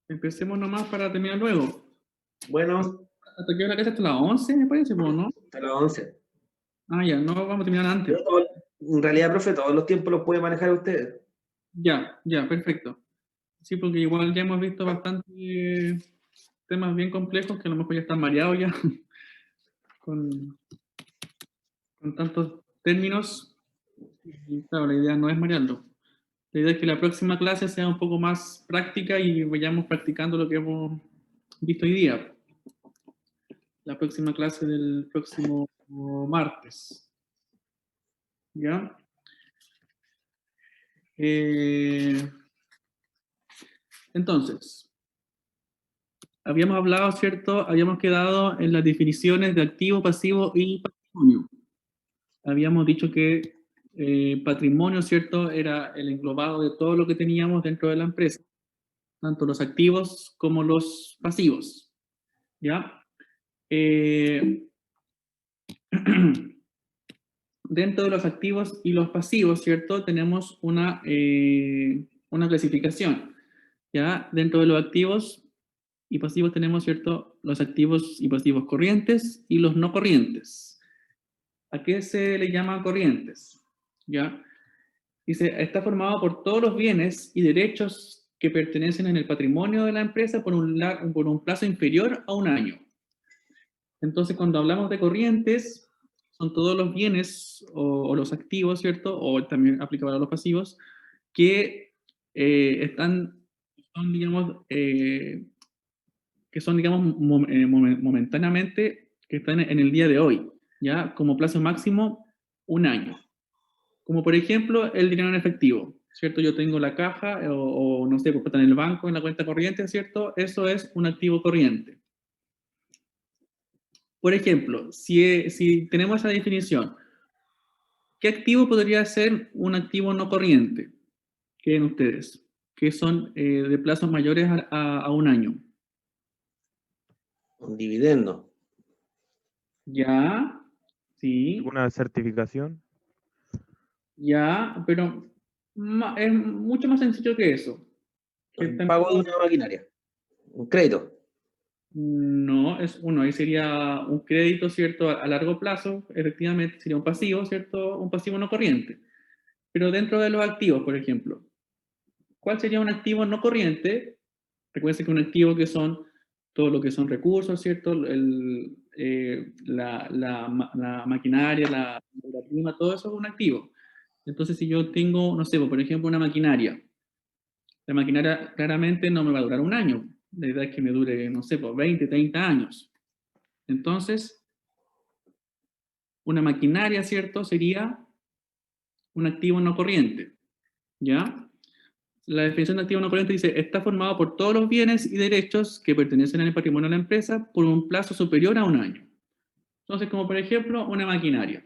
Empecemos nomás para terminar luego. Bueno, ¿Hasta qué hora es? Hasta las 11, me parece, pues, ¿no? hasta las 11. Ah, ya, no vamos a terminar antes. En realidad, profe, todos los tiempos los puede manejar usted. Ya, ya, perfecto. Sí, porque igual ya hemos visto bastante temas bien complejos que a lo mejor ya están mareados ya con, con tantos términos. Y claro, la idea no es marearlo. La idea es que la próxima clase sea un poco más práctica y vayamos practicando lo que hemos visto hoy día. La próxima clase del próximo martes. ¿Ya? Entonces, habíamos hablado, ¿cierto? Habíamos quedado en las definiciones de activo, pasivo y patrimonio. Habíamos dicho que patrimonio, ¿cierto? Era el englobado de todo lo que teníamos dentro de la empresa, tanto los activos como los pasivos, ¿ya? Dentro de los activos y los pasivos, ¿cierto? Tenemos una clasificación, ¿ya? Dentro de los activos y pasivos tenemos, ¿cierto? Los activos y pasivos corrientes y los no corrientes. ¿A qué se le llama corrientes? ¿Ya? Dice, está formado por todos los bienes y derechos que pertenecen en el patrimonio de la empresa por un plazo inferior a un año. Entonces, cuando hablamos de corrientes, son todos los bienes o los activos, ¿cierto? O también aplica para los pasivos, que son, digamos, momentáneamente, que están en el día de hoy, ¿ya? Como plazo máximo, un año. Como por ejemplo, el dinero en efectivo, ¿cierto? Yo tengo la caja o no sé, pues está en el banco, en la cuenta corriente, ¿cierto? Eso es un activo corriente. Por ejemplo, si tenemos esa definición, ¿qué activo podría ser un activo no corriente? ¿Qué ven ustedes? Que son de plazos mayores a un año. Un dividendo. Ya, sí, ¿Alguna certificación? ya, pero es mucho más sencillo que eso. Que El pago de una maquinaria. Un crédito. No, es uno, ahí sería un crédito, ¿cierto? A largo plazo, efectivamente, sería un pasivo, ¿cierto? Un pasivo no corriente. Pero dentro de los activos, por ejemplo, ¿cuál sería un activo no corriente? Recuerden que un activo que son todo lo que son recursos, ¿cierto? La maquinaria, la prima, todo eso es un activo. Entonces, si yo tengo, no sé, por ejemplo, una maquinaria, la maquinaria claramente no me va a durar un año. La idea es que me dure, no sé, por 20, 30 años. Entonces, una maquinaria, ¿cierto? Sería un activo no corriente, ¿ya? La definición de activo no corriente dice, está formado por todos los bienes y derechos que pertenecen al patrimonio de la empresa por un plazo superior a un año. Entonces, como por ejemplo, una maquinaria.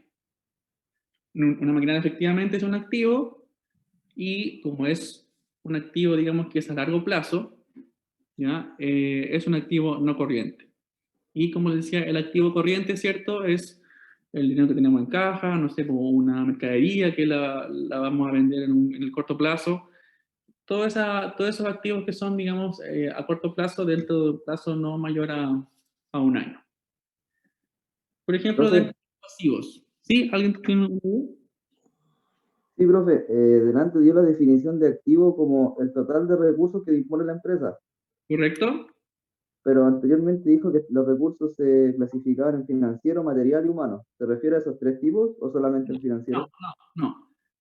Una maquinaria efectivamente es un activo y como es un activo, digamos que es a largo plazo, ¿ya? Es un activo no corriente. Y como les decía, el activo corriente, ¿cierto? Es el dinero que tenemos en caja, no sé, como una mercadería que la vamos a vender en el corto plazo. Todos esos activos que son, digamos, a corto plazo, dentro de un plazo no mayor a un año. Por ejemplo, de Profe, pasivos. ¿Sí? ¿Alguien tiene una duda? sí, profe, delante dio la definición de activo como el total de recursos que dispone la empresa, ¿Correcto? pero anteriormente dijo que los recursos se clasificaban en financiero, material y humano. ¿Se refiere a esos tres tipos o solamente el No, financiero?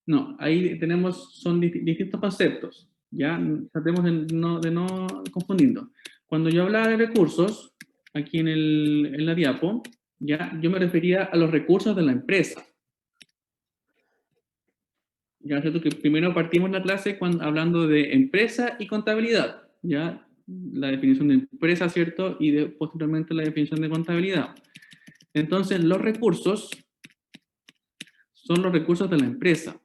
no. Ahí tenemos, son distintos conceptos. Ya tratemos de no confundirnos. Cuando yo hablaba de recursos, aquí en la diapo, ya yo me refería a los recursos de la empresa. Ya, ¿cierto? Que primero partimos la clase hablando de empresa y contabilidad. Ya, la definición de empresa, ¿cierto? Y posteriormente la definición de contabilidad. Entonces, los recursos son los recursos de la empresa.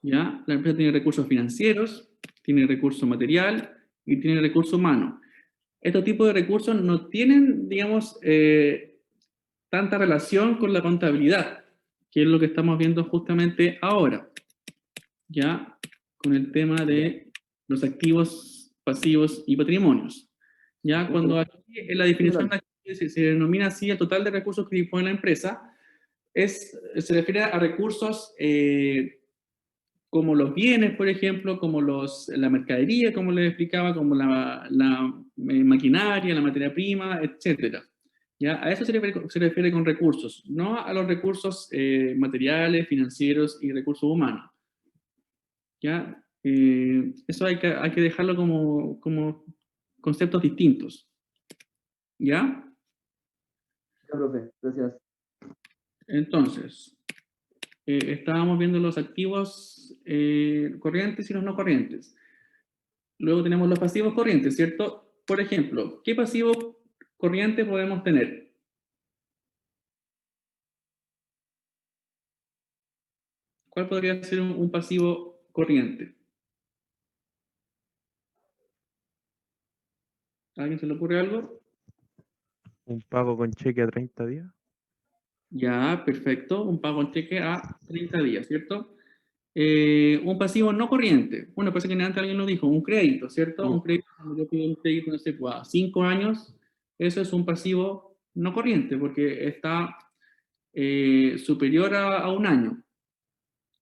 ¿Ya? La empresa tiene recursos financieros, tiene recurso material y tiene recurso humano. Estos tipos de recursos no tienen, digamos, tanta relación con la contabilidad, que es lo que estamos viendo justamente ahora, ¿ya? Con el tema Ya. de los activos pasivos y patrimonios. Ya cuando aquí en la definición se denomina así el total de recursos que dispone la empresa, se refiere a recursos como los bienes, por ejemplo, como la mercadería, como les explicaba, como la maquinaria, la materia prima, etcétera. ¿Ya? A eso se refiere con recursos, no a los recursos materiales, financieros y recursos humanos. ¿Ya? Eso hay que dejarlo como conceptos distintos. ¿Ya? Ya, profe, gracias. Entonces, estábamos viendo los activos corrientes y los no corrientes. Luego tenemos los pasivos corrientes, ¿cierto? Por ejemplo, ¿qué pasivo corriente podemos tener? ¿Cuál podría ser un pasivo corriente? ¿A alguien se le ocurre algo? Un pago con cheque a 30 días. Ya, perfecto. Un pago en cheque a 30 días, ¿cierto? Un pasivo no corriente. Bueno, parece que antes alguien lo dijo, un crédito, ¿cierto? Un crédito, cuando yo pido un crédito, no sé, pues, a 5 años, eso es un pasivo no corriente, porque está superior a un año.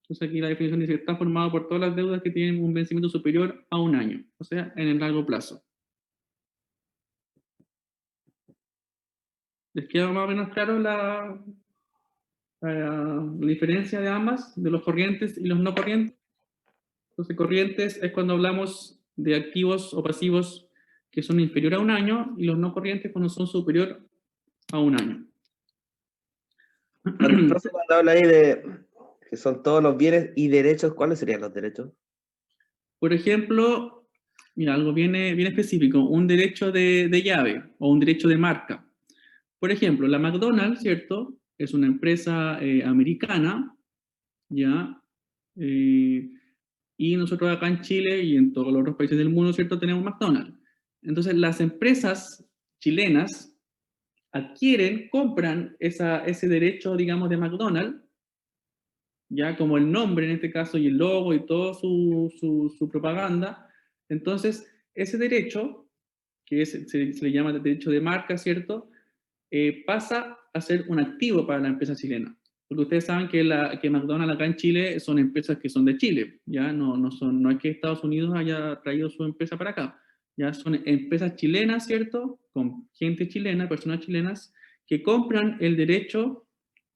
Entonces aquí la definición dice que está formado por todas las deudas que tienen un vencimiento superior a un año, o sea, en el largo plazo. ¿Les queda más o menos claro la diferencia de ambas, de los corrientes y los no corrientes? Entonces, corrientes es cuando hablamos de activos o pasivos que son inferior a un año, y los no corrientes cuando son superior a un año. Cuando el profe cuando habla ahí de que son todos los bienes y derechos, ¿cuáles serían los derechos? Por ejemplo, mira, algo bien específico, un derecho de llave o un derecho de marca. Por ejemplo, la McDonald's, ¿cierto? Es una empresa americana, ¿ya? Y nosotros acá en Chile y en todos los otros países del mundo, ¿cierto? Tenemos McDonald's. Entonces, las empresas chilenas compran ese derecho, digamos, de McDonald's, ya como el nombre en este caso y el logo y toda su propaganda. Entonces, ese derecho, que se le llama derecho de marca, ¿cierto? Pasa a ser un activo para la empresa chilena. Porque ustedes saben que McDonald's acá en Chile son empresas que son de Chile, ¿ya? No es que Estados Unidos haya traído su empresa para acá, ¿ya? Son empresas chilenas, ¿cierto? Con gente chilena, personas chilenas, que compran el derecho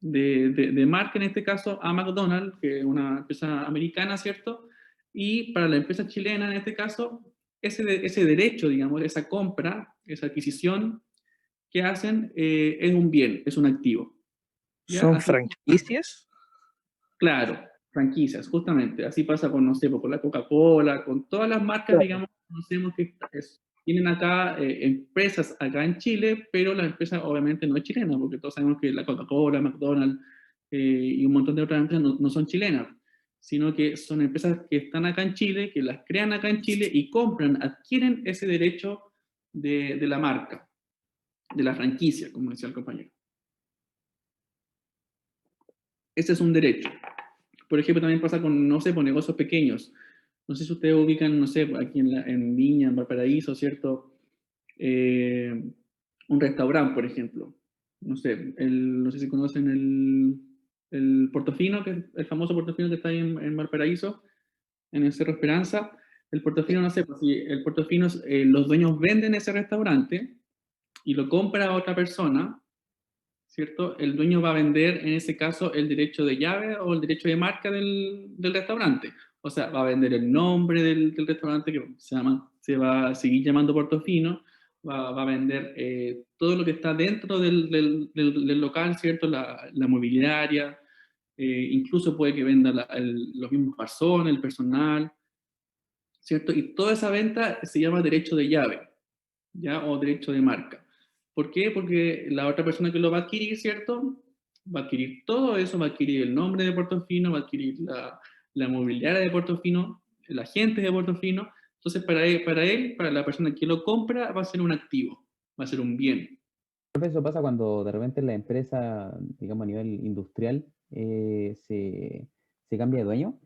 de marca, en este caso, a McDonald's, que es una empresa americana, ¿cierto? Y para la empresa chilena, en este caso, ese derecho, digamos, esa compra, esa adquisición que hacen es un bien, es un activo. ¿Ya? ¿Son Así, franquicias? claro, franquicias, justamente. Así pasa con, no sé, con la Coca-Cola, con todas las marcas, digamos, que conocemos que tienen acá empresas acá en Chile, pero la empresa obviamente no es chilena, porque todos sabemos que la Coca-Cola, McDonald's y un montón de otras empresas no son chilenas, sino que son empresas que están acá en Chile, que las crean acá en Chile y adquieren ese derecho de la marca, de la franquicia, como decía el compañero. Ese es un derecho. Por ejemplo, también pasa con, no sé, con negocios pequeños. No sé si ustedes ubican, no sé, aquí en Viña, en Valparaíso, ¿cierto? Un restaurante, por ejemplo. No sé, no sé si conocen el Portofino, el famoso Portofino que está ahí en Valparaíso, en el Cerro Esperanza. El Portofino, no sé, pues si el Portofino, los dueños venden ese restaurante y lo compra a otra persona, ¿cierto? El dueño va a vender, en ese caso, el derecho de llave o el derecho de marca del restaurante. O sea, va a vender el nombre del restaurante, que se va a seguir llamando Portofino, va a vender todo lo que está dentro del local, ¿cierto? La mobiliaria, incluso puede que venda los mismos garzones, el personal, ¿cierto? Y toda esa venta se llama derecho de llave, ¿ya? O derecho de marca. ¿Por qué? Porque la otra persona que lo va a adquirir, ¿cierto? Va a adquirir todo eso, va a adquirir el nombre de Portofino, va a adquirir la mobiliaria de Portofino, el agente de Portofino. Entonces, para la persona que lo compra, va a ser un activo, va a ser un bien. Profe, eso pasa cuando de repente la empresa, digamos a nivel industrial, se cambia de dueño.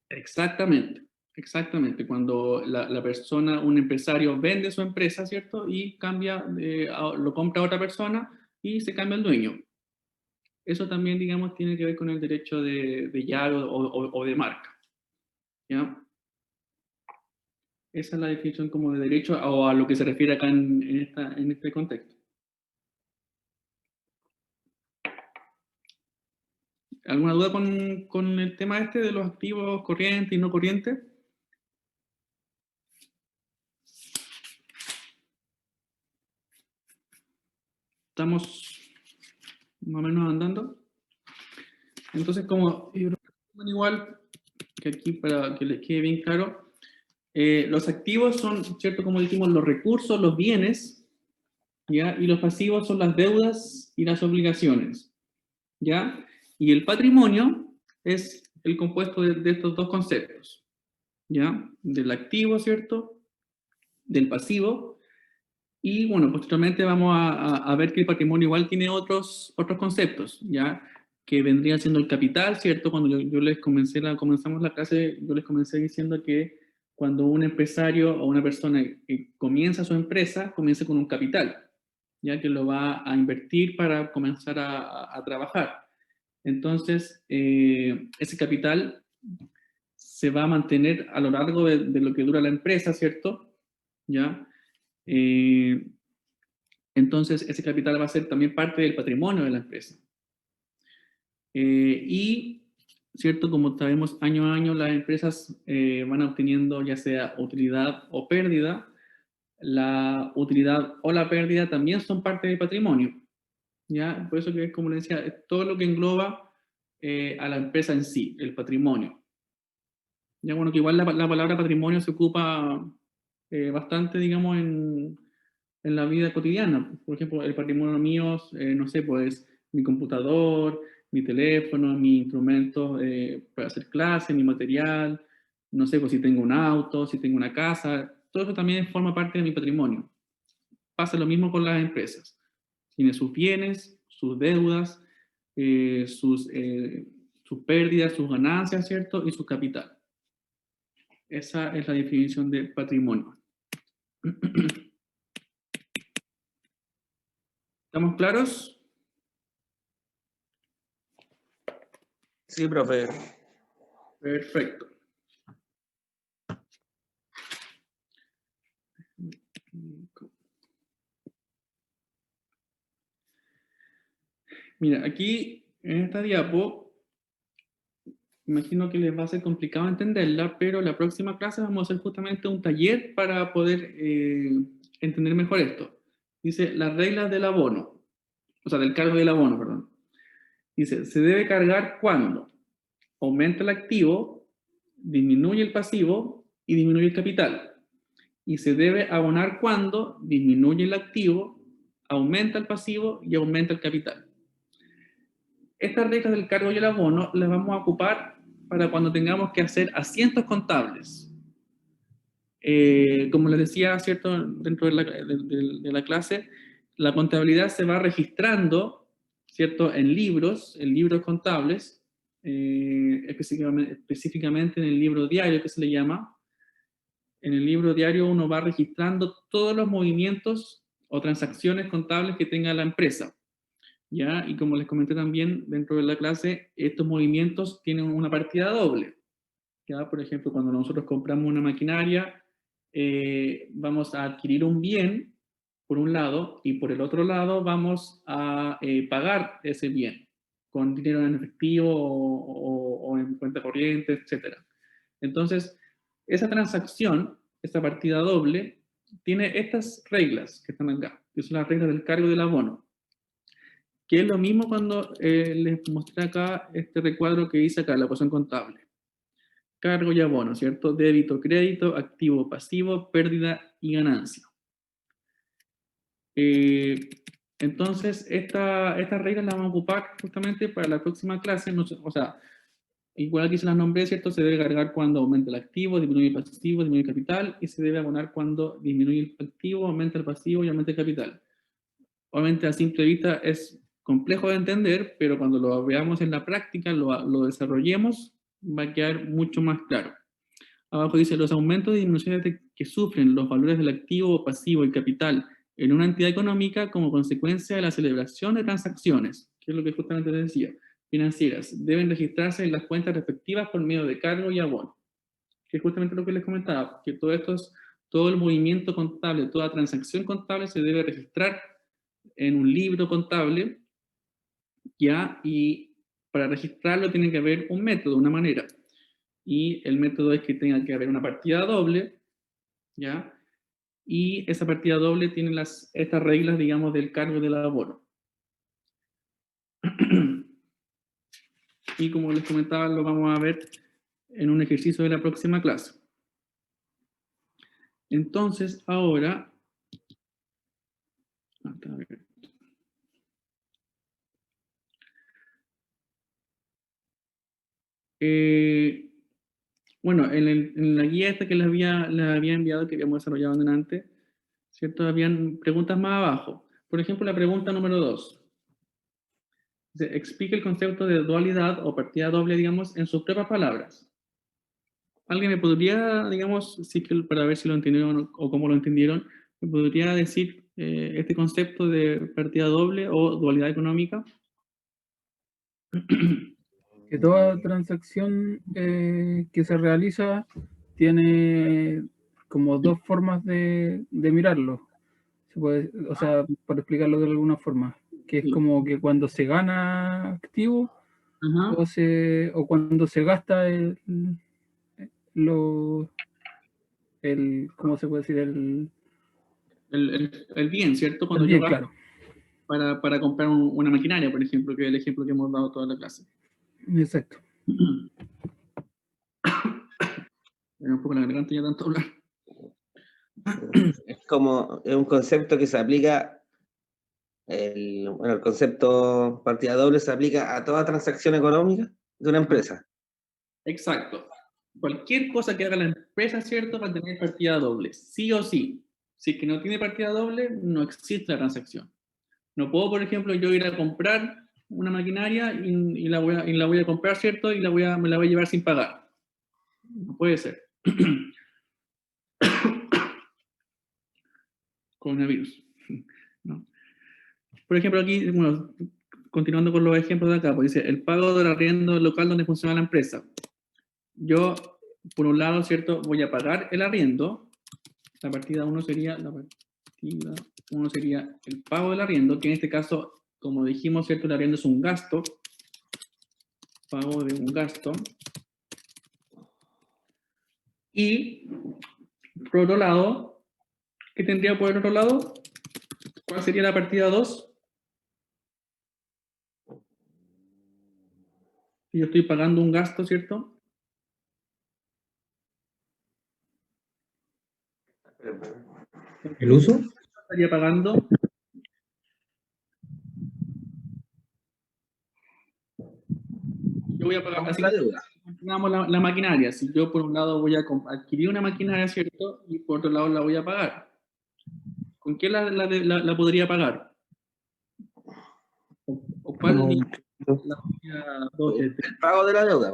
Exactamente, Exactamente, cuando la persona, un empresario vende su empresa, ¿cierto? Y cambia, lo compra a otra persona y se cambia el dueño. Eso también, digamos, tiene que ver con el derecho de llave o de marca, ¿ya? Esa es la definición como de derecho o a lo que se refiere acá en este contexto. ¿Alguna duda con el tema este de los activos corrientes y no corrientes? Estamos más o menos andando. Entonces, como igual que aquí para que les quede bien claro, los activos son, ¿cierto? Como dijimos, los recursos, los bienes, ¿ya? Y los pasivos son las deudas y las obligaciones, ¿ya? Y el patrimonio es el compuesto de estos dos conceptos, ¿ya? Del activo, ¿cierto? Del pasivo. Y bueno, posteriormente vamos a ver que el patrimonio igual tiene otros conceptos, ¿ya? Que vendría siendo el capital, ¿cierto? Cuando yo les comenzamos la clase, yo les comencé diciendo que cuando un empresario o una persona comienza su empresa, comienza con un capital, ¿ya? Que lo va a invertir para comenzar a trabajar. Entonces, ese capital se va a mantener a lo largo de lo que dura la empresa, ¿cierto? ¿Ya? Entonces, ese capital va a ser también parte del patrimonio de la empresa. Y, ¿cierto? Como sabemos, año a año las empresas van obteniendo ya sea utilidad o pérdida. La utilidad o la pérdida también son parte del patrimonio, ¿ya? Por eso que es, como les decía, es todo lo que engloba a la empresa en sí, el patrimonio. Ya, bueno, que igual la palabra patrimonio se ocupa bastante, digamos, en la vida cotidiana. Por ejemplo, el patrimonio mío, no sé, pues mi computador, mi teléfono, mi instrumento para hacer clase, mi material, no sé, pues si tengo un auto, si tengo una casa, todo eso también forma parte de mi patrimonio. Pasa lo mismo con las empresas. Tiene sus bienes, sus deudas, sus pérdidas, sus ganancias, ¿cierto? Y su capital. Esa es la definición de patrimonio. ¿Estamos claros? Sí, profe. Perfecto. Mira, aquí en esta diapo, imagino que les va a ser complicado entenderla, pero la próxima clase vamos a hacer justamente un taller para poder entender mejor esto. Dice, las reglas del abono, o sea, del cargo del abono, perdón. Dice, se debe cargar cuando aumenta el activo, disminuye el pasivo y disminuye el capital. Y se debe abonar cuando disminuye el activo, aumenta el pasivo y aumenta el capital. Estas reglas del cargo y el abono las vamos a ocupar para cuando tengamos que hacer asientos contables. Como les decía, ¿cierto? Dentro de la clase, la contabilidad se va registrando, ¿cierto? En libros contables, específicamente en el libro diario que se le llama. En el libro diario uno va registrando todos los movimientos o transacciones contables que tenga la empresa. ¿Ya? Y como les comenté también dentro de la clase, estos movimientos tienen una partida doble. ¿Ya? Por ejemplo, cuando nosotros compramos una maquinaria, vamos a adquirir un bien, por un lado, y por el otro lado vamos a pagar ese bien con dinero en efectivo o en cuenta corriente, etc. Entonces, esa transacción, esta partida doble, tiene estas reglas que están acá, que son las reglas del cargo y del abono. Que es lo mismo cuando les mostré acá este recuadro que hice acá, la ecuación contable. Cargo y abono, ¿cierto? Débito, crédito, activo, pasivo, pérdida y ganancia. Entonces, estas reglas las vamos a ocupar justamente para la próxima clase. O sea, igual que se las nombré, ¿cierto? Se debe cargar cuando aumenta el activo, disminuye el pasivo, disminuye el capital, y se debe abonar cuando disminuye el activo, aumenta el pasivo y aumenta el capital. Obviamente a simple vista es complejo de entender, pero cuando lo veamos en la práctica, lo desarrollemos, va a quedar mucho más claro. Abajo dice, los aumentos y disminuciones que sufren los valores del activo, pasivo y capital en una entidad económica como consecuencia de la celebración de transacciones, que es lo que justamente les decía, financieras, deben registrarse en las cuentas respectivas por medio de cargo y abono. Que es justamente lo que les comentaba, que todo el movimiento contable, toda transacción contable se debe registrar en un libro contable, ¿ya? Y para registrarlo tiene que haber un método, una manera. Y el método es que tenga que haber una partida doble, ¿ya? Y esa partida doble tiene estas reglas, digamos, del cargo y del abono. Y como les comentaba, lo vamos a ver en un ejercicio de la próxima clase. Entonces, ahora... bueno, en la guía esta que les había enviado, que habíamos desarrollado antes, ¿cierto? Habían preguntas más abajo. Por ejemplo, la pregunta número 2. Explique el concepto de dualidad o partida doble, digamos, en sus propias palabras. ¿Alguien me podría, digamos, para ver si lo entendieron o cómo lo entendieron, me podría decir este concepto de partida doble o dualidad económica? Que toda transacción que se realiza tiene como dos formas de mirarlo. Se puede, o sea, para explicarlo de alguna forma, que es como que cuando se gana activo o cuando se gasta ¿cómo se puede decir? El bien, ¿cierto? Cuando El bien, yo gasto para comprar una maquinaria, por ejemplo, que es el ejemplo que hemos dado toda la clase. Exacto. Un poco la garganta ya tanto hablar. Es un concepto que se aplica, el concepto partida doble se aplica a toda transacción económica de una empresa. Exacto. Cualquier cosa que haga la empresa, ¿cierto? Va a tener partida doble, sí o sí. Si es que no tiene partida doble, no existe la transacción. No puedo, por ejemplo, yo ir a comprar una maquinaria y la voy a comprar, ¿cierto? Y me la voy a llevar sin pagar. No puede ser. Coronavirus. ¿No? Por ejemplo, aquí, bueno, continuando con los ejemplos de acá, pues dice, el pago del arriendo local donde funciona la empresa. Yo, por un lado, ¿cierto? Voy a pagar el arriendo. La partida 1 sería el pago del arriendo, que en este caso, como dijimos, ¿cierto? El arriendo es un gasto. Pago de un gasto. Y, por otro lado, ¿qué tendría por otro lado? ¿Cuál sería la partida 2? Si yo estoy pagando un gasto, ¿cierto? ¿El uso? Estaría pagando. Yo voy a pagar así La deuda. la maquinaria. Si yo por un lado voy a adquirir una maquinaria, ¿cierto? Y por otro lado la voy a pagar. ¿Con qué la podría pagar? ¿O cuál la partida 2 es? El pago de la deuda.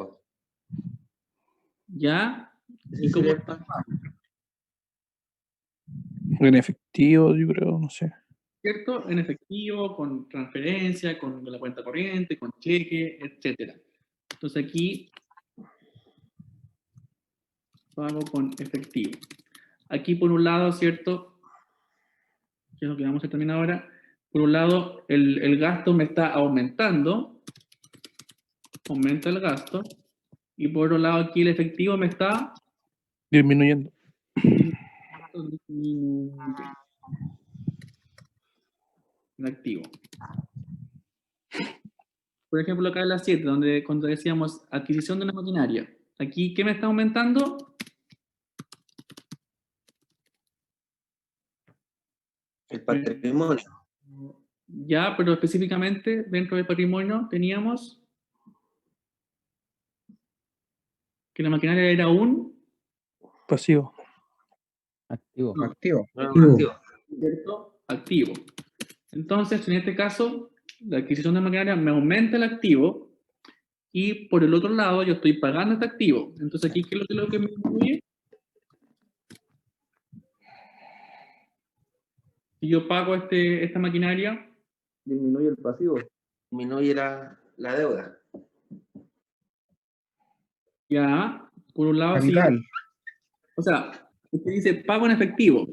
¿Ya? Ese ¿Y cómo sería el pago. En efectivo, yo creo, no sé. ¿Cierto? En efectivo, con transferencia, con la cuenta corriente, con cheque, etc. Entonces aquí pago con efectivo. Aquí por un lado, ¿cierto? Que es lo que vamos a terminar ahora. Por un lado, el gasto me está aumentando. Aumenta el gasto. Y por otro lado, aquí el efectivo me está Disminuyendo. disminuyendo. El activo. Por ejemplo, acá en la 7, cuando decíamos adquisición de una maquinaria. Aquí, ¿qué me está aumentando? El patrimonio. Ya, pero específicamente dentro del patrimonio teníamos que la maquinaria era un Pasivo. Activo. Activo. Activo. ¿cierto? Activo. Entonces, en este caso, la adquisición de maquinaria me aumenta el activo y por el otro lado yo estoy pagando este activo. Entonces aquí, ¿qué es lo que me incluye? Si yo pago esta maquinaria, Disminuye el pasivo. Disminuye la deuda. ya, por un lado, sí. Capital. O sea, usted dice pago en efectivo.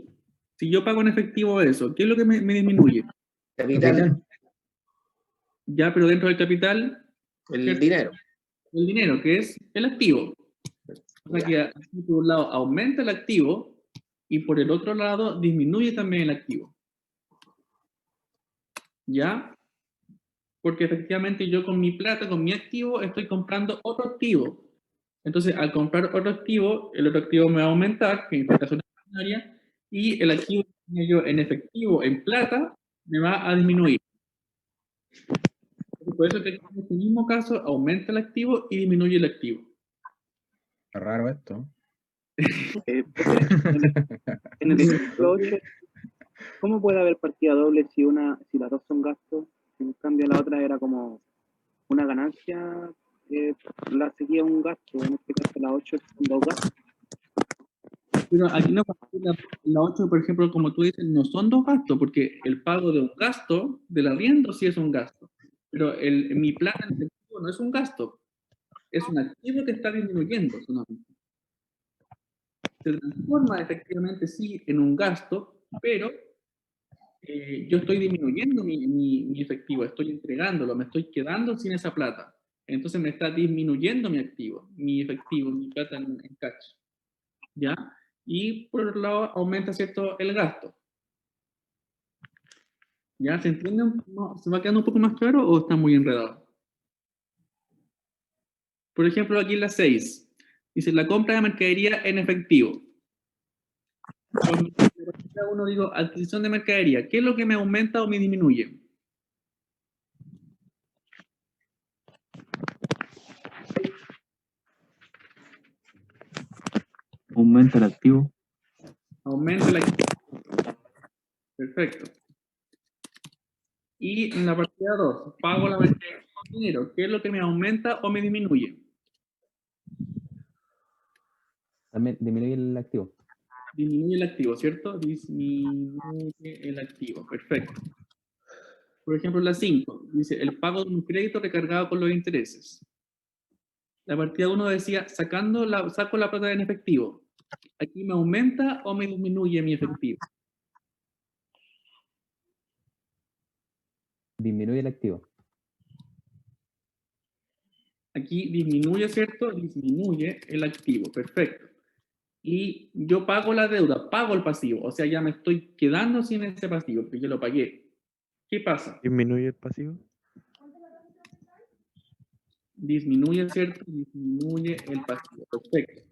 Si yo pago en efectivo eso, ¿qué es lo que me disminuye? Capital, Ya, pero dentro del capital, el ¿cierto? dinero. El dinero, que es el activo. O sea que aquí, por un lado aumenta el activo y por el otro lado disminuye también el activo. ¿Ya? Porque efectivamente yo con mi plata, con mi activo, estoy comprando otro activo. Entonces, al comprar otro activo, el otro activo me va a aumentar, que en este caso es la maquinaria, y el activo que tenía yo en efectivo, en plata, me va a disminuir. Por eso que en este mismo caso aumenta el activo y disminuye el activo. Está raro esto. En el ejemplo 8, ¿cómo puede haber partida doble si las dos son gastos? En cambio la otra era como una ganancia, la seguía un gasto, en este caso la 8 son dos gastos. Pero aquí no, la 8, por ejemplo, como tú dices, no son dos gastos, porque el pago de un gasto, del arriendo, sí es un gasto. Pero mi plata en efectivo no es un gasto, es un activo que está disminuyendo solamente. Se transforma efectivamente sí en un gasto, pero yo estoy disminuyendo mi efectivo, estoy entregándolo, me estoy quedando sin esa plata. Entonces me está disminuyendo mi activo, mi efectivo, mi plata en cash. ¿Ya? Y por otro lado aumenta, ¿cierto?, el gasto. ¿Ya? ¿Se entiende? ¿Se va quedando un poco más claro o está muy enredado? Por ejemplo, aquí en la 6, dice la compra de mercadería en efectivo. Cuando uno digo adquisición de mercadería, ¿qué es lo que me aumenta o me disminuye? Aumenta el activo. Aumenta el activo. Perfecto. Y en la partida 2, pago la mercadería con dinero. ¿Qué es lo que me aumenta o me disminuye? También disminuye el activo. Disminuye el activo, ¿cierto? Disminuye el activo. Perfecto. Por ejemplo, la 5 dice el pago de un crédito recargado con los intereses. La partida 1 decía saco la plata en efectivo. ¿Aquí me aumenta o me disminuye mi efectivo? Disminuye el activo. Aquí disminuye, ¿cierto? Disminuye el activo. Perfecto. Y yo pago la deuda, pago el pasivo. O sea, ya me estoy quedando sin ese pasivo, porque yo lo pagué. ¿Qué pasa? Disminuye el pasivo. Disminuye, ¿cierto? Disminuye el pasivo. Perfecto.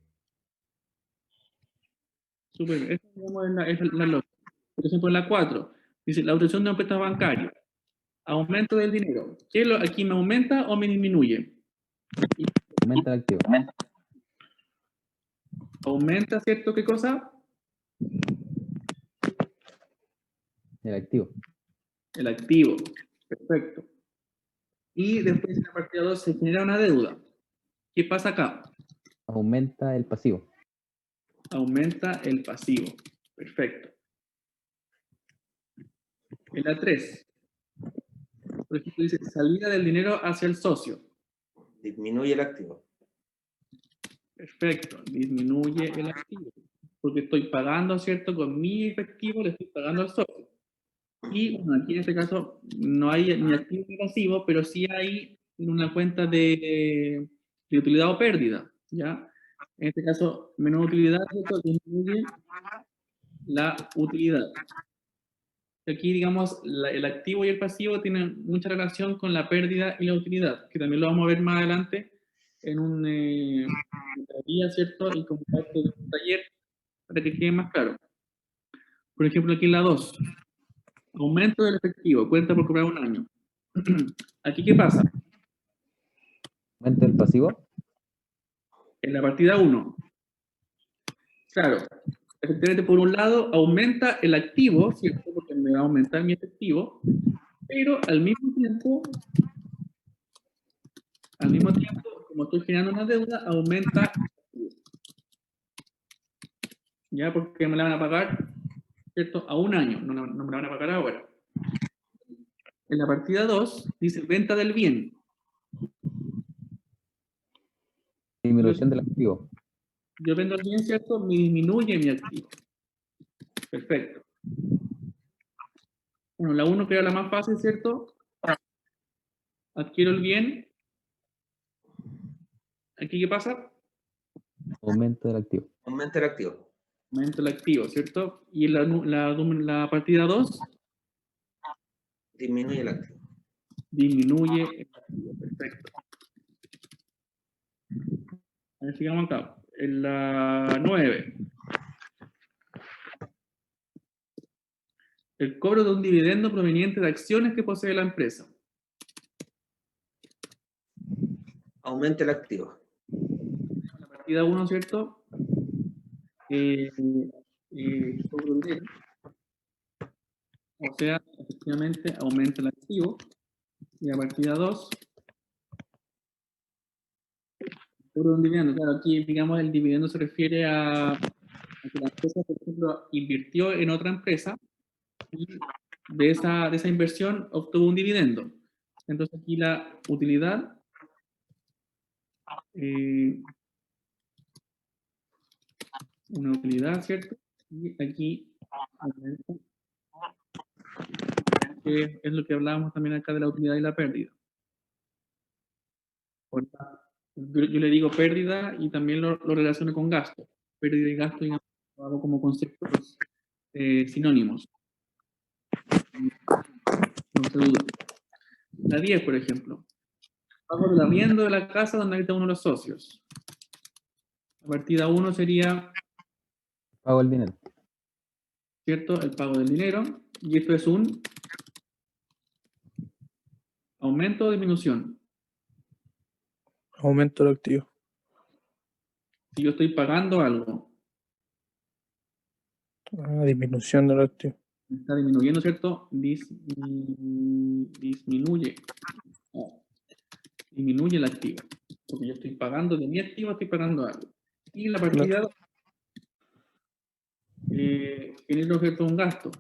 Súper bien. Esa, digamos, es la lógica. Por ejemplo, en la 4, dice la obtención de un préstamo bancario. Aumento del dinero. ¿Aquí me aumenta o me disminuye? Aumenta el activo. ¿Aumenta, cierto? ¿Qué cosa? El activo. El activo. Perfecto. Y después en la partida 2 se genera una deuda. ¿Qué pasa acá? Aumenta el pasivo. Aumenta el pasivo. Perfecto. En la 3, por ejemplo, dice salida del dinero hacia el socio. Disminuye el activo. Perfecto. Disminuye el activo. Porque estoy pagando, ¿cierto? Con mi efectivo le estoy pagando al socio. Y bueno, aquí en este caso no hay ni activo ni pasivo, pero sí hay una cuenta de utilidad o pérdida, ¿ya? En este caso, menos utilidad, ¿cierto? Disminuye la utilidad. Aquí, digamos, el activo y el pasivo tienen mucha relación con la pérdida y la utilidad, que también lo vamos a ver más adelante en una teoría, ¿cierto? Y como parte de un taller, para que quede más claro. Por ejemplo, aquí en la 2. Aumento del efectivo, cuenta por cobrar un año. Aquí, ¿qué pasa? Aumenta el pasivo. En la partida 1, claro, efectivamente, por un lado, aumenta el activo, ¿cierto? Porque me va a aumentar mi efectivo, pero al mismo tiempo al mismo tiempo, como estoy generando una deuda, aumenta. Ya, porque me la van a pagar, ¿cierto? A un año, no me la van a pagar ahora. En la partida 2 dice venta del bien. Disminución del activo. Yo vendo el bien, ¿cierto? Me disminuye mi activo. Perfecto. Bueno, la 1 que era la más fácil, ¿cierto? Adquiero el bien. ¿Aquí qué pasa? Aumento del activo. Aumenta el activo. Aumento el activo, ¿cierto? Y en la partida 2 Disminuye el activo. disminuye el activo. Perfecto. A ver, sigamos acá. En la 9. El cobro de un dividendo proveniente de acciones que posee la empresa. Aumenta el activo. La partida 1, ¿cierto? Cobro el bien. O sea, efectivamente aumenta el activo. Y la partida 2, cobro de un dividendo. Claro, aquí, digamos, el dividendo se refiere a que la empresa, por ejemplo, invirtió en otra empresa y de esa inversión obtuvo un dividendo. Entonces aquí la utilidad una utilidad, ¿cierto? Y aquí que es lo que hablábamos también acá de la utilidad y la pérdida. Yo le digo pérdida y también lo relaciono con gasto. Pérdida y gasto, digamos, lo hago como conceptos sinónimos. No se duda. La 10, por ejemplo. Pago del arriendo de la casa donde habita uno de los socios. La partida 1 sería, Pago el dinero. ¿cierto? El pago del dinero. Y esto es un aumento o disminución. Aumento del activo. Si yo estoy pagando algo, Disminución del activo. está disminuyendo, ¿cierto? Disminuye. No, disminuye el activo. Porque yo estoy pagando de mi activo, estoy pagando algo. Y la partida genero, ¿cierto? Un gasto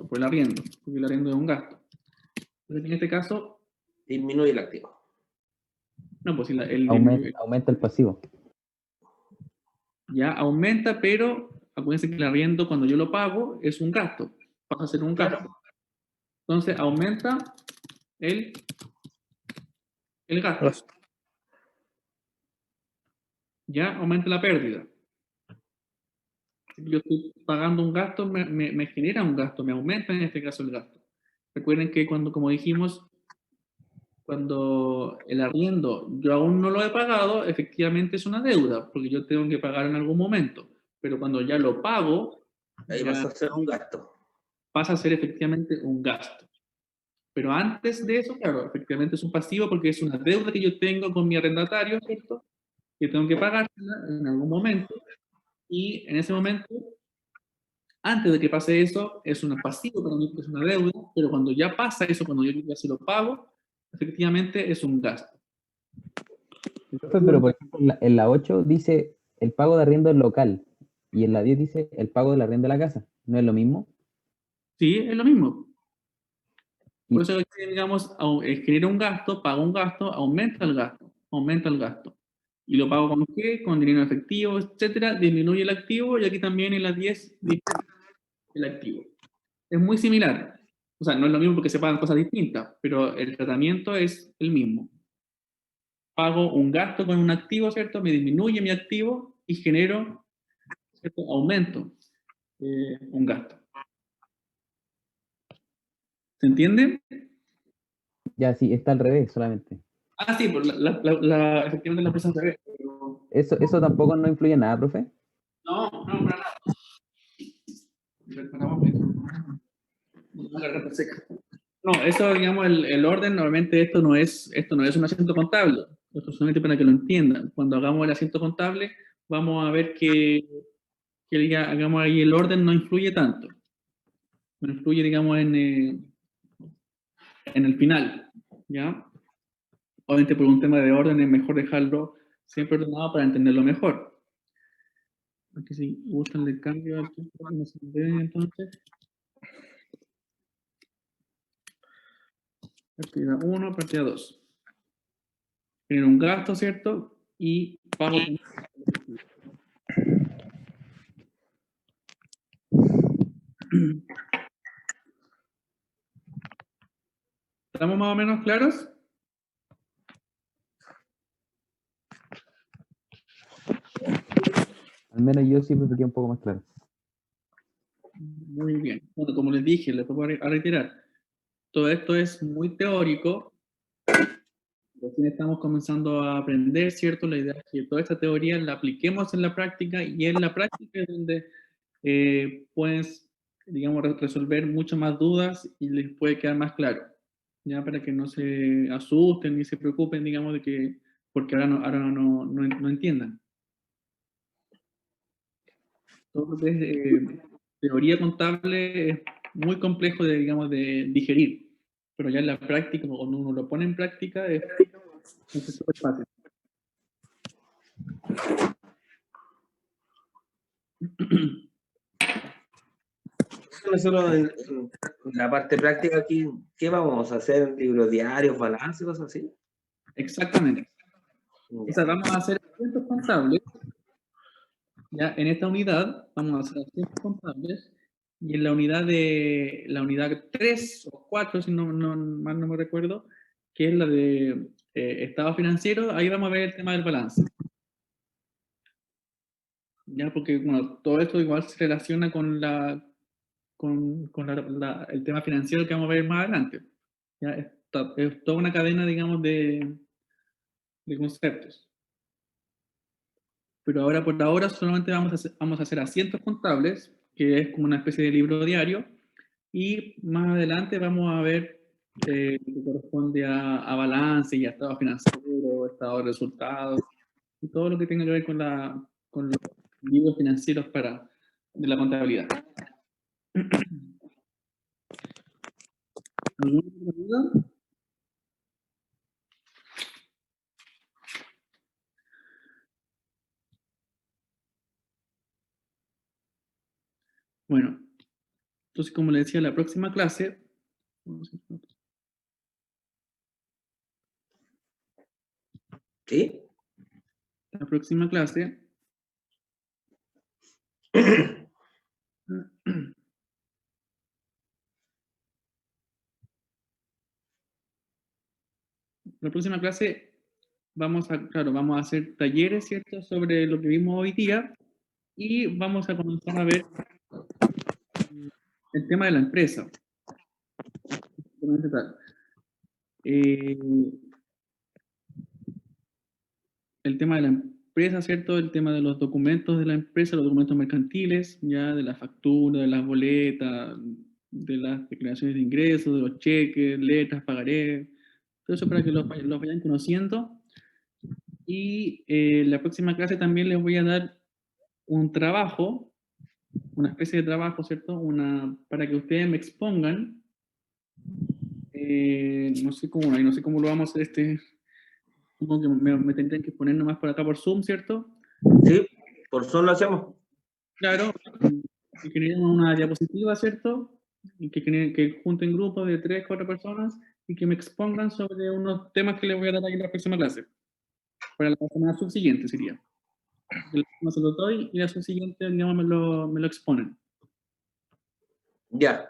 por el arriendo, porque el arriendo es un gasto. Entonces, en este caso, Disminuye el activo. no, pues si Aumenta el pasivo. ya aumenta, pero acuérdense que el arriendo cuando yo lo pago es un gasto, pasa a ser un gasto. Entonces aumenta el gasto. Ya aumenta la pérdida. Si yo estoy pagando un gasto, me genera un gasto, me aumenta en este caso el gasto. Recuerden que cuando, como dijimos, cuando el arriendo yo aún no lo he pagado, efectivamente es una deuda, porque yo tengo que pagar en algún momento. Pero cuando ya lo pago, Ahí pasa a ser un gasto. Pasa a ser efectivamente un gasto. Pero antes de eso, claro, efectivamente es un pasivo porque es una deuda que yo tengo con mi arrendatario, ¿cierto? Que tengo que pagar en algún momento. Y en ese momento, antes de que pase eso, es un pasivo para mí porque es una deuda. Pero cuando ya pasa eso, cuando yo ya se lo pago, efectivamente es un gasto. Pero por ejemplo, en la 8 dice el pago de arriendo local y en la 10 dice el pago del arriendo de la casa. ¿No es lo mismo? Sí, es lo mismo. Por eso, digamos, genera un gasto, paga un gasto, aumenta el gasto. ¿Y lo pago con qué? Con dinero efectivo, etcétera, disminuye el activo y aquí también en las 10 disminuye el activo. Es muy similar. O sea, no es lo mismo porque se pagan cosas distintas, pero el tratamiento es el mismo. Pago un gasto con un activo, ¿cierto? Me disminuye mi activo y genero, ¿cierto? Aumento un gasto. ¿Se entiende? Ya, sí, está al revés solamente. Ah, sí, pues efectivamente la empresa se ve. Pero... ¿Eso tampoco no influye en nada, profe? No, para nada. No, eso, digamos, el orden, normalmente esto no es un asiento contable. Esto es solamente para que lo entiendan. Cuando hagamos el asiento contable, vamos a ver que hagamos ahí el orden no influye tanto. No influye, digamos, en el final. ¿Ya? obviamente por un tema de orden es mejor dejarlo siempre ordenado para entenderlo mejor. Aquí si gustan le cambio al tiempo que nos den entonces. Partida 1, partida 2. Tienen un gasto, ¿cierto? Y pago. ¿Estamos más o menos claros? Al menos yo sí me quedé un poco más claro. Muy bien. Bueno, como les dije, les voy a reiterar. Todo esto es muy teórico. Recién estamos comenzando a aprender, ¿cierto? La idea es que toda esta teoría la apliquemos en la práctica y en la práctica es donde puedes, digamos, resolver muchas más dudas y les puede quedar más claro. Ya para que no se asusten ni se preocupen, digamos, de que porque ahora no entiendan. Todo lo que es teoría contable es muy complejo de, digamos, de digerir, pero ya en la práctica, cuando uno lo pone en práctica, es súper fácil. Nosotros en la parte práctica aquí, ¿qué vamos a hacer? ¿Libros diarios, balances, cosas así? Exactamente. O sea, vamos a hacer asientos contables. Ya en esta unidad vamos a hacer asientos contables y en la unidad 3 o 4, si mal no me recuerdo, que es la de estado financiero, ahí vamos a ver el tema del balance. Ya, porque bueno, todo esto igual se relaciona con el tema financiero que vamos a ver más adelante. Ya, es toda una cadena, digamos, de conceptos. Pero ahora, por ahora, solamente vamos a hacer asientos contables, que es como una especie de libro diario, y más adelante vamos a ver lo que corresponde a balance y a estado financiero, estado de resultados, y todo lo que tenga que ver con los libros financieros de la contabilidad. ¿Alguna otra duda? Bueno, entonces como les decía, la próxima clase, ¿Sí? la próxima clase vamos a hacer talleres, ¿cierto?, sobre lo que vimos hoy día y vamos a comenzar a ver el tema de la empresa. El tema de la empresa, ¿cierto? El tema de los documentos de la empresa, los documentos mercantiles, ya de la factura, de las boletas, de las declaraciones de ingresos, de los cheques, letras, pagarés, todo eso para que los vayan conociendo. Y la próxima clase también les voy a dar un trabajo, una especie de trabajo, ¿cierto? Para que ustedes me expongan. No sé cómo lo vamos a hacer supongo que me tendrían que poner nomás por acá por Zoom, ¿cierto? Sí, por Zoom lo hacemos. Claro, que generemos una diapositiva, ¿cierto? Y que junten grupos de 3, 4 personas y que me expongan sobre unos temas que les voy a dar ahí en la próxima clase. Para la semana subsiguiente sería. La semana se lo doy y la subsiguiente, digamos, me lo exponen. Ya.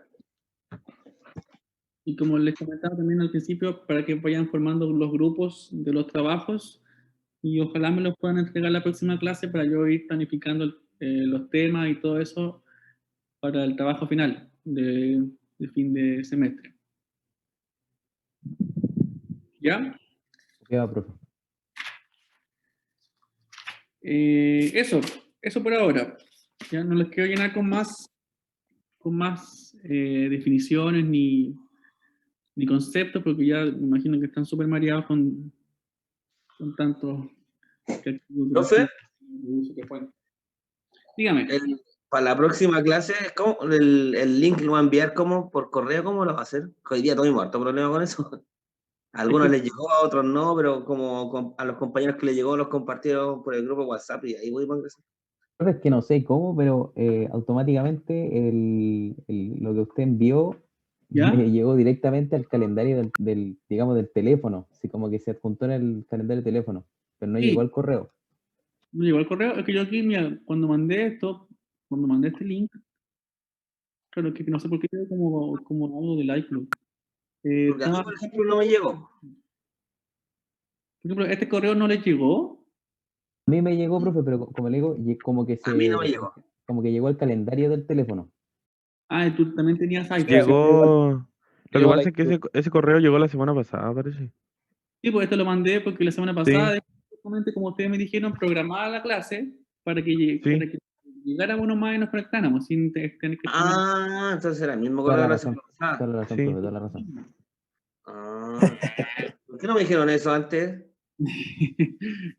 Y como les comentaba también al principio, para que vayan formando los grupos de los trabajos y ojalá me los puedan entregar la próxima clase para yo ir planificando los temas y todo eso para el trabajo final de fin de semestre. ¿Ya? Ya, profe. Eso por ahora. Ya no les quiero llenar con más definiciones ni conceptos porque ya me imagino que están súper mareados con tanto Profe, dígame. para la próxima clase, ¿cómo? El link lo va a enviar como por correo, ¿cómo lo va a hacer? Hoy día tuvimos harto problema con eso. A algunos les llegó, a otros no, pero a los compañeros que les llegó los compartieron por el grupo WhatsApp y ahí voy a ingresar. Profe, es que no sé cómo, pero automáticamente lo que usted envió ¿Ya? me llegó directamente al calendario digamos, del teléfono. Así como que se adjuntó en el calendario del teléfono, pero no Sí. llegó al correo. Me llegó el correo. Es que yo aquí, mira, cuando mandé este link, claro que no sé por qué quedó como algo del iCloud. Porque a mí, por ejemplo, no me llegó. Por ejemplo, ¿este correo no le llegó? A mí me llegó, profe, pero como le digo, como que A mí no me llegó. como que llegó al calendario del teléfono. Ah, y tú también tenías iPhone. Llegó. Lo que llegó pasa la es que ese correo llegó la semana pasada, parece. Sí, pues esto lo mandé porque la semana Sí. pasada, justamente como ustedes me dijeron, programaba la clase para que, Sí. para que llegara uno más y nos conectáramos sin tener que estar Ah, entonces era el mismo Toda correo la de la razón, semana pasada. toda la razón, Sí. profe, toda la razón. Ah, ¿por qué no me dijeron eso antes?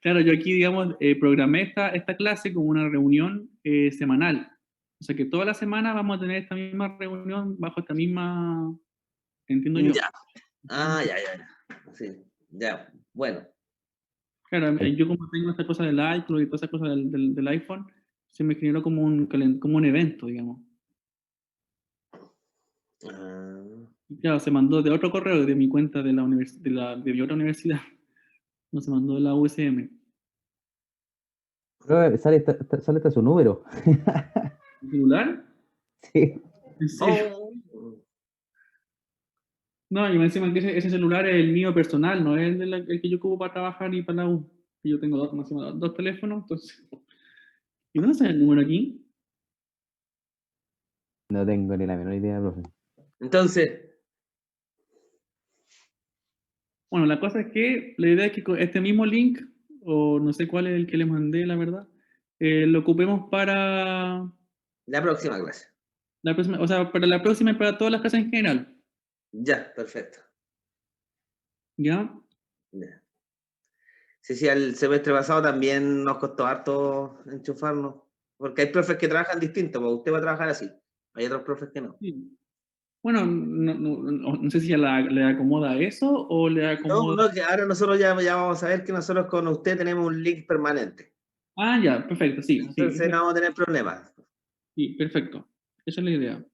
Claro, yo aquí, digamos, programé esta clase como una reunión semanal. O sea que toda la semana vamos a tener esta misma reunión bajo esta misma, entiendo yo. Ya. Ah, ya. Sí, ya. Bueno. Claro, yo como tengo esta cosa del iCloud y toda esa cosa del iPhone, se me generó como un evento, digamos. Ah, Y claro, se mandó de otro correo, de mi cuenta de de mi otra universidad. No se mandó de la USM. Profe, sale hasta su número. ¿El celular? Sí. ¿En serio? oh. No, y me encima que ese celular es el mío personal, no es el que yo ocupo para trabajar y para la U. Y yo tengo dos teléfonos, entonces. ¿Y dónde sale el número aquí? No tengo ni la menor idea, profe. Entonces, Bueno, la cosa es que la idea es que con este mismo link, o no sé cuál es el que les mandé, la verdad, lo ocupemos para la próxima clase. la próxima, o sea, para la próxima y para todas las clases en general. Ya, perfecto. ¿Ya? Ya. Sí, el semestre pasado también nos costó harto enchufarnos, porque hay profes que trabajan distinto, pues usted va a trabajar así, hay otros profes que no. Sí. Bueno, no sé si le acomoda eso o le acomoda. No, que ahora nosotros ya vamos a ver que nosotros con usted tenemos un link permanente, Ah, ya, perfecto, sí, entonces no vamos a tener problemas. sí, perfecto. Esa es la idea.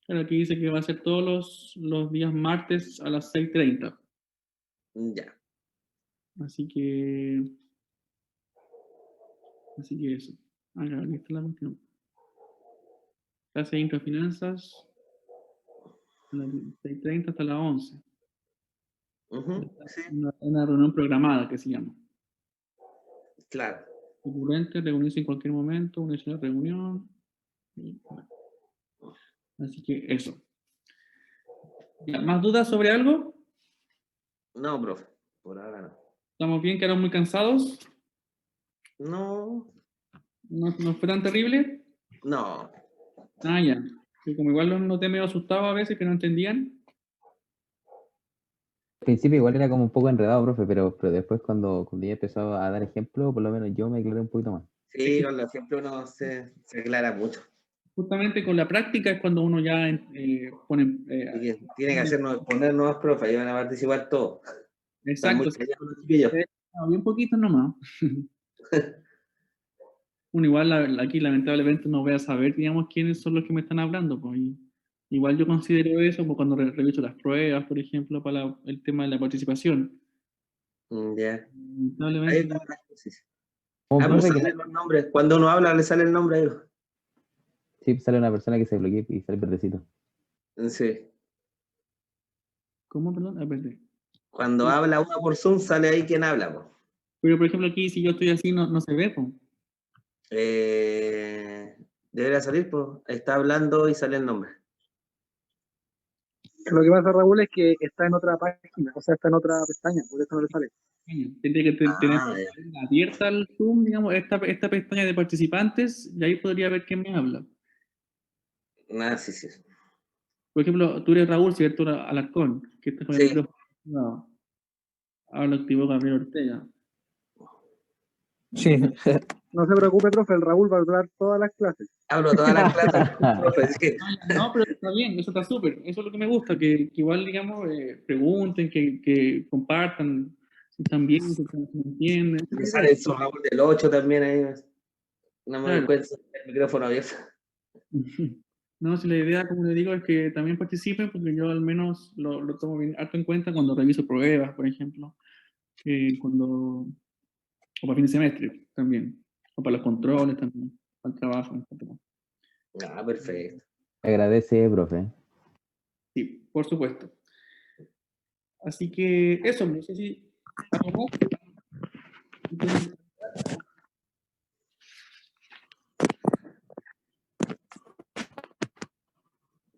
Claro, aquí dice que va a ser todos los días martes a las 6:30. Ya. Así que eso. Ah, ya, aquí está la cuestión. Clase de Intrafinanzas, a las 6:30 hasta las 11. Ujú, sí, Una reunión programada que se llama. claro. Ocurrente, reunirse en cualquier momento, unirse a la reunión. Así que eso. Ya, ¿más dudas sobre algo? No, profe, por ahora no. ¿Estamos bien? ¿Quedaron muy cansados? No, ¿No fue tan terrible? no. Ah, ya. Que como igual los noté medio asustados a veces que no entendían. Al principio igual era como un poco enredado, profe, pero después cuando ya empezó a dar ejemplo, por lo menos yo me aclaré un poquito más. Sí, con lo siempre uno se aclara mucho. Justamente con la práctica es cuando uno ya pone... Así que tiene que poner nuevos profes y van a participar todos. Están muy exacto. callados los chiquillos. Bien poquito nomás. Bueno, igual aquí lamentablemente no voy a saber, digamos, quiénes son los que me están hablando. Pues, igual yo considero eso pues, cuando reviso las pruebas, por ejemplo, para el tema de la participación. Ya. Lamentablemente, Ahí está. Como Pues profe, salen los nombres. Cuando uno habla, le sale el nombre ahí. sí, sale una persona que se bloquea y sale verdecito. Sí. ¿cómo, perdón? Espérate. Cuando habla uno por Zoom, sale ahí quien habla. Po. Pero, por ejemplo, aquí si yo estoy así, no se ve. Pues. Debería salir, pues. Está hablando y sale el nombre. Lo que pasa, Raúl, es que está en otra página, o sea, está en otra pestaña, por eso no le sale. Tendría que tener Ya. abierta el Zoom, digamos, esta pestaña de participantes, y ahí podría ver quién me habla. Sí. Por ejemplo, tú eres Raúl, ¿cierto? Alarcón, que está con el Sí. micrófono. No. Ahora lo activó Gabriel Ortega. Sí, No se preocupe, profe, el Raúl va a hablar todas las clases. Hablo todas las clases, profe, sí. No, pero está bien, eso está súper. Eso es lo que me gusta, que igual, digamos, pregunten, que compartan, si están bien, si se entienden. Me sale el Raúl del 8 también ahí. No me doy Claro. cuenta, el micrófono abierto. No, si la idea, como le digo, es que también participen, porque yo al menos lo tomo bien harto en cuenta cuando reviso pruebas, por ejemplo, o para fin de semestre también, o para los controles también, para el trabajo, etc. Ah, perfecto. Agradece, profe. Sí, por supuesto. Así que eso, no sé si algo más.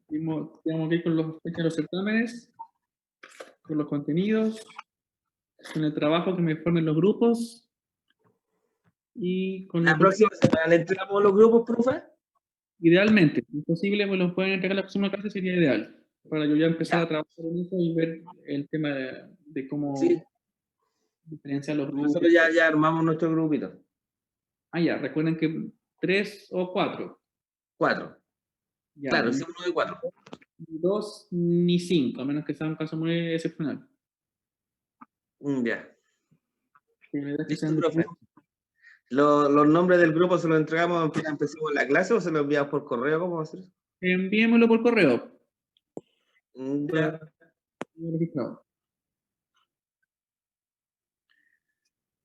Tenemos que ir con los certámenes, con los contenidos, con el trabajo que me formen los grupos y con La los próxima semana le entregamos los grupos, profe. idealmente, si es posible, me los pueden entregar la próxima clase, sería ideal, para yo ya empezar a trabajar en eso y ver el tema de cómo Sí. diferenciar los grupos. Nosotros ya armamos nuestro grupito. Ah, ya, recuerden que 3 o 4. 4. Ya, Claro, ni sí, uno de 4. 2 ni 5, a menos que sea un caso muy excepcional. Ya. Que la idea es que Listo, sean de profe. ¿Los nombres del grupo se los entregamos apenas empecemos la clase o se los enviamos por correo? ¿Cómo va a ser? Envíenmelo por correo. Ya. Registrado.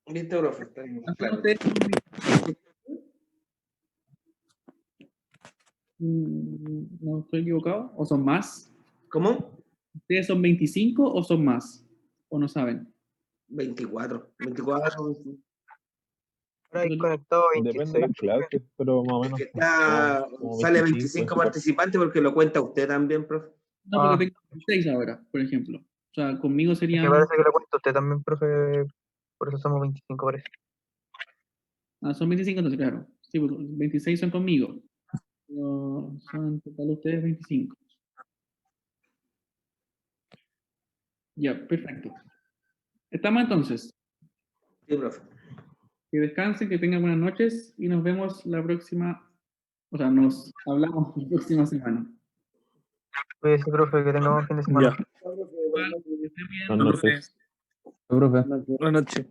Listo, profe. Está bien, claro. Ustedes no estoy equivocado, o son más. ¿Cómo? ¿Ustedes son 25 o son más? ¿O no saben? 24. 24. Ahora hay conectado Depende de las clases, pero más o Es menos. que está, como sale 25. 25 participantes porque lo cuenta usted también, profe. No, porque tengo 6 ahora, por ejemplo. O sea, conmigo serían. Me parece que lo cuenta usted también, profe. Por eso somos 25, parece. Ah, son 25 entonces, claro. Sí, porque 26 son conmigo. Pero son en total ustedes 25. Ya, perfecto. Estamos entonces. Sí, profe. Que descansen, que tengan buenas noches y nos vemos la próxima. O sea, nos hablamos la próxima semana. Cuídese, profe, que tenga buen fin de semana. Ya. Que estén bien. Buenas noches. Profe. Buenas noches.